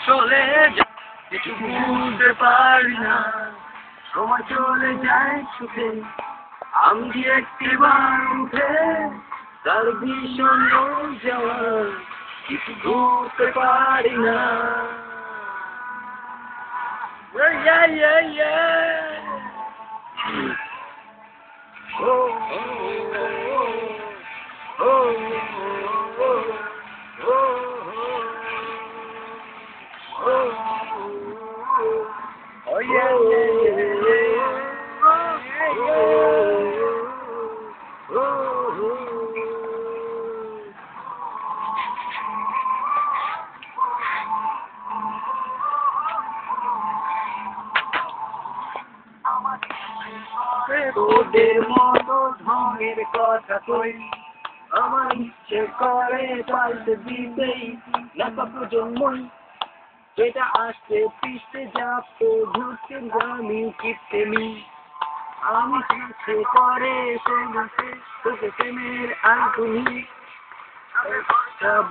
চলে যায় কিছু বুঝতে পারি না, সময় চলে যায় ছুটে, আমি কি একটিবার উঠে তার ভীষণ যাওয়া কিছু বুঝতে পারি না। Yeah, yeah, yeah. Oh, oh, oh, oh, oh, oh, oh, yeah, yeah, yeah, oh, তোদের মতো ঢঙের কথা কই, আমার ইচ্ছে করে পাল্টে দিতেই লেখা প্রজন্মই, যেটা আসতে পিছতে যাবো ঘুরতে জানি কিপ্তেমি, আমি ইচ্ছে করে সে তোকে প্রেমের আগুনি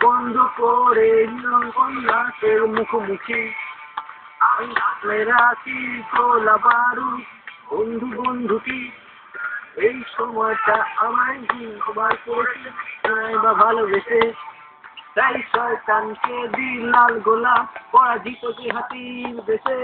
বন্ধ করে কন্যাসের মুখোমুখি, আমি রাখি গোলা বারুদ বন্ধু বন্ধুটি, এই সময়টা আমায় বার করেছে বা ভালোবেসে, তাই শয়তানকে দি লাল গোলাপ পরাজিত যে হাতির দেশে।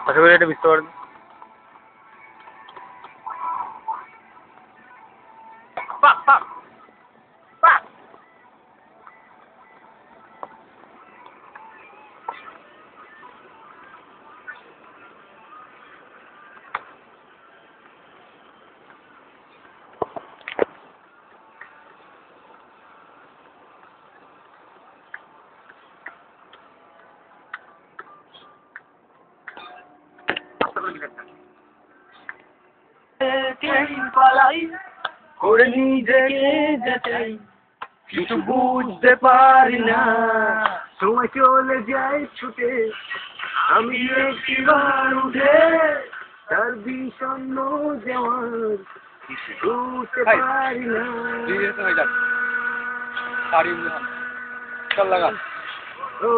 আশা করি এটা বুঝতে পারবেন। পালাই করে নিজেকে যাচাই, কিছু বুঝতে পারি না, সময় চলে যায় ছুটে, আমি একটিবার উঠে তার বিষণ্ণ দেওয়ার বুঝতে পারি না। চল লাগা। ও